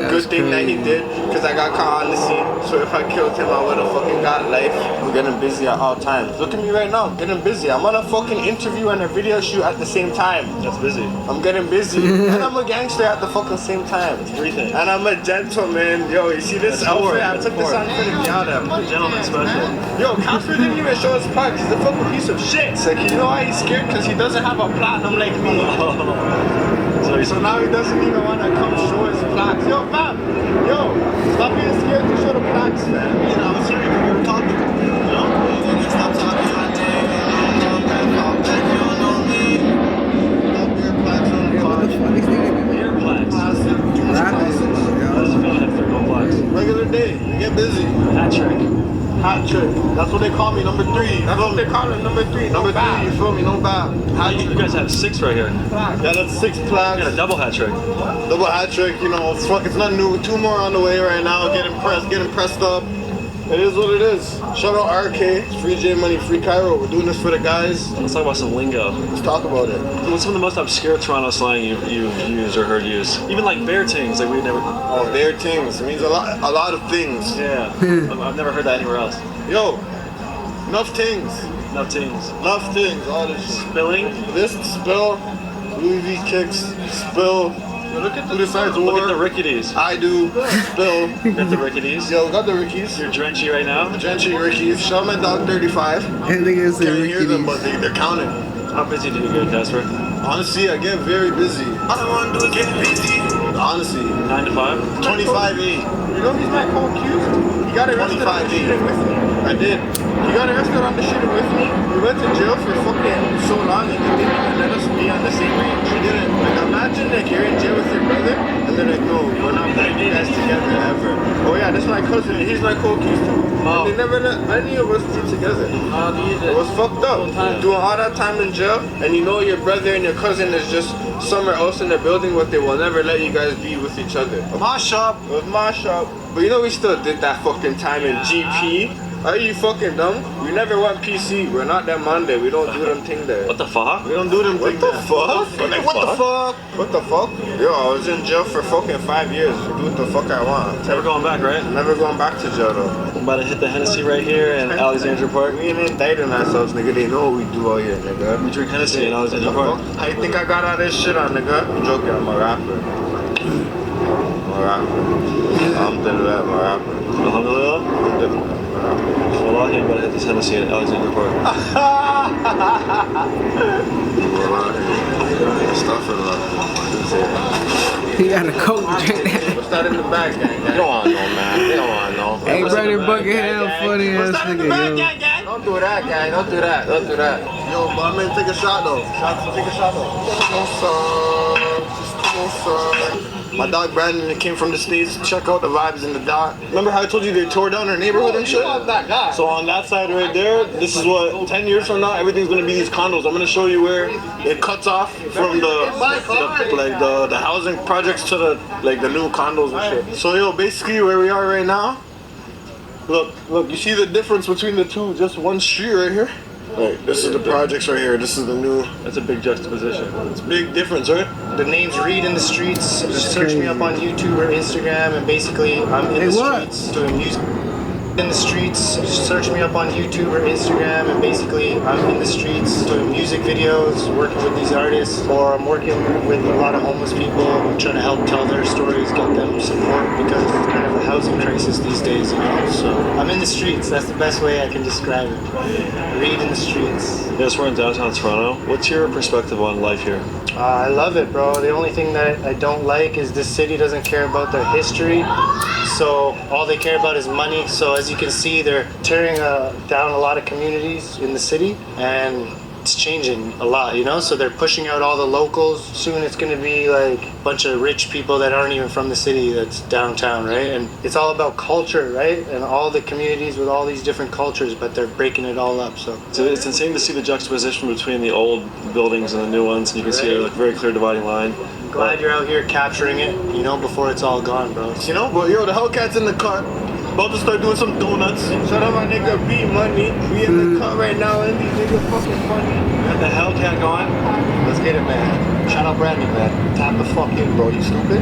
Good thing that he did, because I got caught on the scene. So if I killed him, I would have fucking got life. I'm getting busy at all times. Look at me right now, I'm getting busy. I'm on a fucking interview and a video shoot at the same time. That's busy. I'm getting busy. And I'm a gangster at the fucking same time. That's 3 things. And I'm a gentleman. Yo, you see this outfit? I took this on for the Miata. Gentleman special. Yo, Casper didn't even show his plaque. He's a fucking piece of shit. It's like, you know why he's scared? Because he doesn't have a platinum like me. So now he doesn't even want to come show his plaques. Yo, fam. Yo, stop being scared to show the plaques, man. You know, I'm serious. We were talking. No? Stop talking. Regular day, we get busy. Hat trick. Hat trick. That's what they call me, number 3. That's what they call it, number 3. Number 3, you feel me? No bad. You guys have 6 right here. Yeah, that's 6 plaques. You got a double hat trick. Double hat trick, you know, fuck, it's not new. 2 more on the way right now, getting pressed up. It is what it is. Shout out RK, free J Money, free Cairo. We're doing this for the guys. Let's talk about some lingo. Let's talk about it. What's some of the most obscure Toronto slang you've used or heard used? Even like bear tings, like we've never. Oh, bear tings. It means a lot of things. Yeah. I've never heard that anywhere else. Yo, enough things. Enough tings. Enough things. All this shit. Spilling. This spill. Louis V kicks. Spill. Look at the sides. Look at the ricketies. I do. Spill. You got the ricketies. Yo, got the rickies. You're drenchy right now. Drenchy rickies. Shout my dog 35. And niggas Can't hear them, but they're counting. How busy do you get, Casper? Honestly, I get very busy. All I want to do is get busy. Honestly. 9 to 5? 25-8. You know he's my co-accused? He got arrested on the shooting with me. I did. He got arrested on the shooting with me. We went to jail for fucking so long and they didn't even let us be on the same range. They didn't. Like, imagine like you're in jail with your brother and they're like, no, we're not putting you guys together ever. Oh yeah, this is my cousin and he's my co-accused too. Oh. They never let any of us be together. It was fucked up. Doing all that time in jail and you know your brother and your cousin is just somewhere else in the building, but they will never let you guys be with each other. Mash up. It was mash up. But you know we still did that fucking time in GP. Are you fucking dumb? We never went PC. We're not them Monday. We don't do them thing there. What the fuck? We don't do them thing there. What the fuck? What the fuck? Yo, I was in jail for fucking 5 years. I do what the fuck I want. Never going back, right? Never going back to jail though. I'm about to hit the Hennessy right here in Alexandria Park. We ain't indicting ourselves, nigga. They know what we do all year, nigga. We drink Hennessy in Alexandria Park. I think I got all this shit on, nigga. I'm joking. I'm a rapper. Alhamdulillah, I'm a rapper. Alhamdulillah? Alhamdulillah. Wallahi, I'm about to hit this Hennessy in Alexandria Park. He got a coat drink that. What's that in the bag, gang? They don't want to know, man. They don't want to know. Hey, Brandon Buckingham, funny ass nigga, yo. Don't do that, gang. Don't do that. Don't do that. Yo, but I'm gonna take a shot though. Take a shot though. My dog Brandon came from the States. Check out the vibes in the dot. Remember how I told you they tore down our neighborhood and shit? That guy. So on that side right there, this is what 10 years from now, everything's gonna be these condos. I'm gonna show you where it cuts off from the housing projects to the new condos and shit. So yo, basically where we are right now. Look, you see the difference between the two? Just one street right here. Right, this is the projects right here. This is the new. That's a big juxtaposition. It's a big difference, right? The name's Read in the Streets. Just search me up on YouTube or Instagram, and basically I'm in the streets doing music. In the streets, just search me up on YouTube or Instagram, and basically I'm in the streets doing music videos, working with these artists, or I'm working with a lot of homeless people, trying to help tell their stories, get them support, because it's kind of a housing crisis these days, you know. So I'm in the streets. That's the best way I can describe it. Read in the streets. Yes, we're in downtown Toronto. What's your perspective on life here? I love it, bro. The only thing that I don't like is this city doesn't care about their history. So all they care about is money. So as you can see, they're tearing down a lot of communities in the city. And it's changing a lot, you know? So they're pushing out all the locals. Soon it's going to be like a bunch of rich people that aren't even from the city that's downtown, right? And it's all about culture, right? And all the communities with all these different cultures, but they're breaking it all up, so it's insane to see the juxtaposition between the old buildings and the new ones, and you can see a very clear dividing line. Glad you're out here capturing it, you know, before it's all gone, bro. You know, but yo, the Hellcat's in the car. About to start doing some donuts. Shut up, my nigga. B Money. We in the car right now, and these niggas fucking funny. Got the Hellcat going. Let's get it, man. Shout out Brandy, man. Tap the fuck in, bro. You stupid?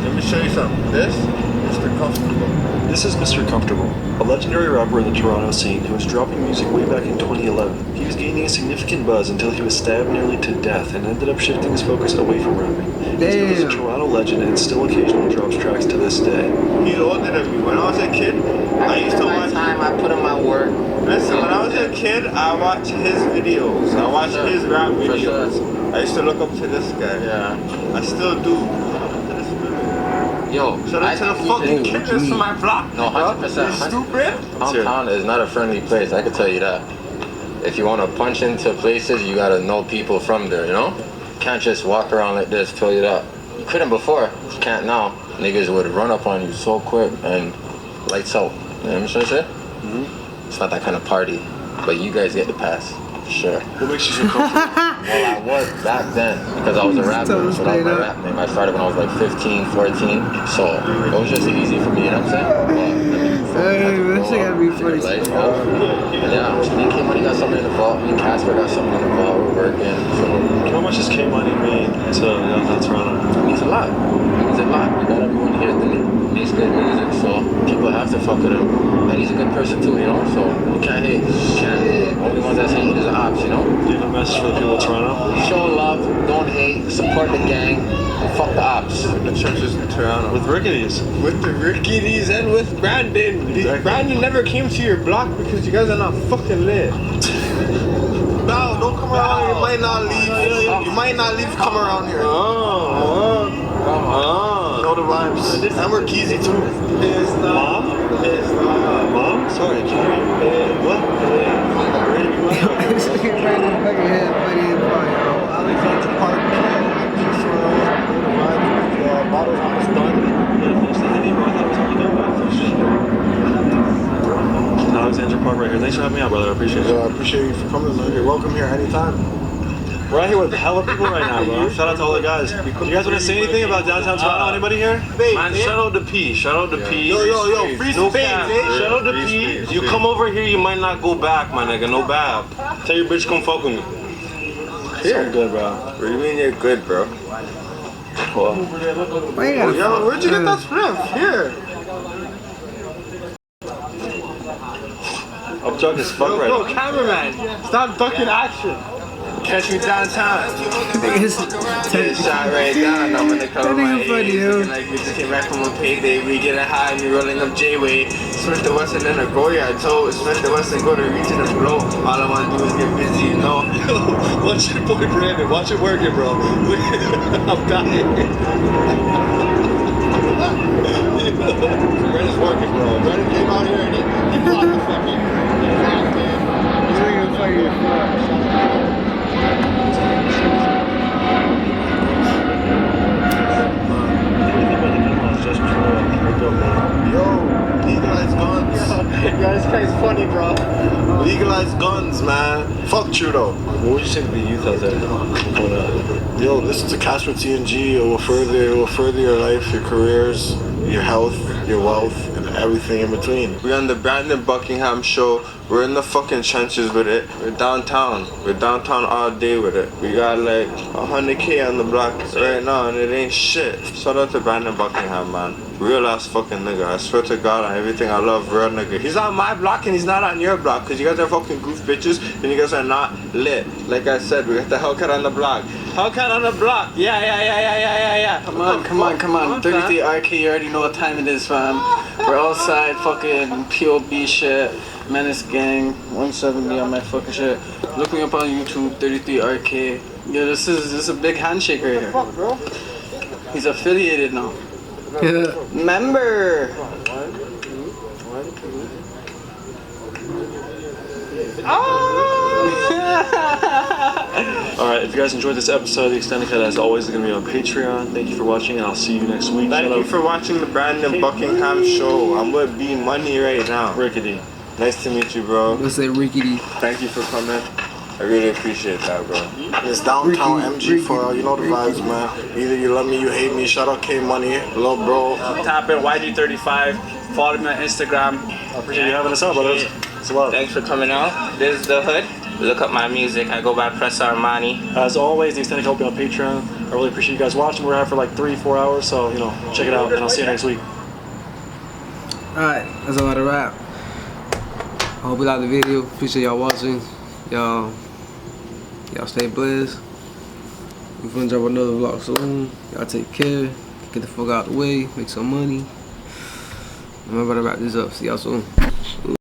Let me show you something. This, Mr. Comfortable. This is Mr. Comfortable, a legendary rapper in the Toronto scene who was dropping music way back in 2011. He was gaining a significant buzz until he was stabbed nearly to death and ended up shifting his focus away from rapping. He's known as a Toronto legend and still occasionally drops tracks to this day. He's older than me. When I was a kid, I used to watch time I put in my work. Listen, when I was a kid, I watched his videos. I watched his rap videos. I used to look up to this guy. Yeah. I still do. Yo, shout out to the fucking kickers from my block. No, 100%. Stupid. Downtown is not a friendly place, I can tell you that. If you want to punch into places, you gotta know people from there, you know? You can't just walk around like this, tell you that. You couldn't before, you can't now. Niggas would run up on you so quick and lights out. You know what I'm trying to say? Mm-hmm. It's not that kind of party, but you guys get the pass. Sure. What makes you feel comfortable? Well, I was back then because I was a rapper. So that was my rap name. I started when I was like 15, 14. So it was just easy for me, you know what I'm saying? This shit gotta be funny. And yeah, me and K-Money got something in the vault. Me and Casper got something in the vault. We're working. So how much does K-Money mean to downtown Toronto? It means a lot. It means a lot. We got everyone here that makes good music, so people have to fuck with him. And he's a good person too, you know? So you can't hate. You can't. Only ones that hate is the ops, you know? Do you have a message for the people of Toronto? Show love, don't hate, support the gang, and fuck the ops. The churches in Toronto. With Rickety's. With the Rickety's and with Brandon. Exactly. Brandon never came to your block because you guys are not fucking lit. No, don't come around here. You might not leave. You might not leave, come around here. Know the vibes. And we're Keezy too. It's not. Mom? Sorry, I can't hear you. What? Alexander Park. Bottles almost done. Alexander Park right here. Thanks for having me out, brother. I appreciate it. I appreciate you for coming. You're welcome here anytime. We're out here with hella people right now, bro. Shout out to all the guys. You guys want to say anything about downtown Toronto? Anybody here? Man, shout out to P. Shout out to P. Yo, free no space, cap. eh? Shout out to P. You come over here, you might not go back, my nigga. No bad. Tell your bitch come fuck with me. Here. So good, bro. What do you mean you're good, bro? Cool. Yo, where'd you get that spliff? Here. I'm drunk as fuck right now. Yo, cameraman, stop ducking action. Catch me downtown. Get shot right now, and I'm gonna cover my A's. Like we just came back from a payday. We getting high, me rolling up J-Way. Smith the West and then a Goya. I told Smith the West and go to reach and blow. All I wanna do is get busy, you know. Watch your boy Brandon. Watch it working, bro. I'm dying. Brandon's working, bro. Brandon came out here and he blocked the fucking. He blocked it. He's ready to fight you. Yo, legalize guns. Yo, this guy's funny, bro. Legalize guns, man. Fuck Trudeau. What would you say to the youth out there? Yo, listen to Casper TNG. It will further your life, your careers, your health, your wealth, and everything in between. We're on the Brandon Buckingham show. We're in the fucking trenches with it. We're downtown. We're downtown all day with it. We got like 100K on the block right now and it ain't shit. Shout out to Brandon Buckingham, man. Real ass fucking nigga. I swear to God on everything I love, real nigga. He's on my block and he's not on your block because you guys are fucking goof bitches and you guys are not lit. Like I said, we got the Hellcat on the block. Hellcat on the block. Yeah. Come on. 33 RK, you already know what time it is, fam. We're outside, fucking POB shit. Menace Gang, 170 on my fucking shit. Look me up on YouTube, 33 RK. Yo, this is a big handshake right here. He's affiliated now. Yeah. Member. Alright, if you guys enjoyed this episode of The Extended Cut, as always, it's going to be on Patreon. Thank you for watching, and I'll see you next week. Thank you for watching the brand new Buckingham show. I'm with B Money right now. Rickety. Nice to meet you, bro. Let's say Rickety. Thank you for coming. I really appreciate that, bro. It's downtown MG for all. You know the vibes, man. Either you love me, you hate me. Shout out K Money. Love, bro. Tap in YG35. Follow me on Instagram. I appreciate you having us out, brothers. It's a lot. Thanks for coming out. This is The Hood. Look up my music. I go by Press Armani. As always, The Extended Cut will be on Patreon. I really appreciate you guys watching. We're out for like 3-4 hours, so, you know, check it out, and I'll see you next week. Alright, that's a lot of rap. I hope you liked the video. Appreciate y'all watching. Y'all stay blessed. We're gonna drop another vlog soon. Y'all take care. Get the fuck out the way. Make some money. I'm about to wrap this up. See y'all soon.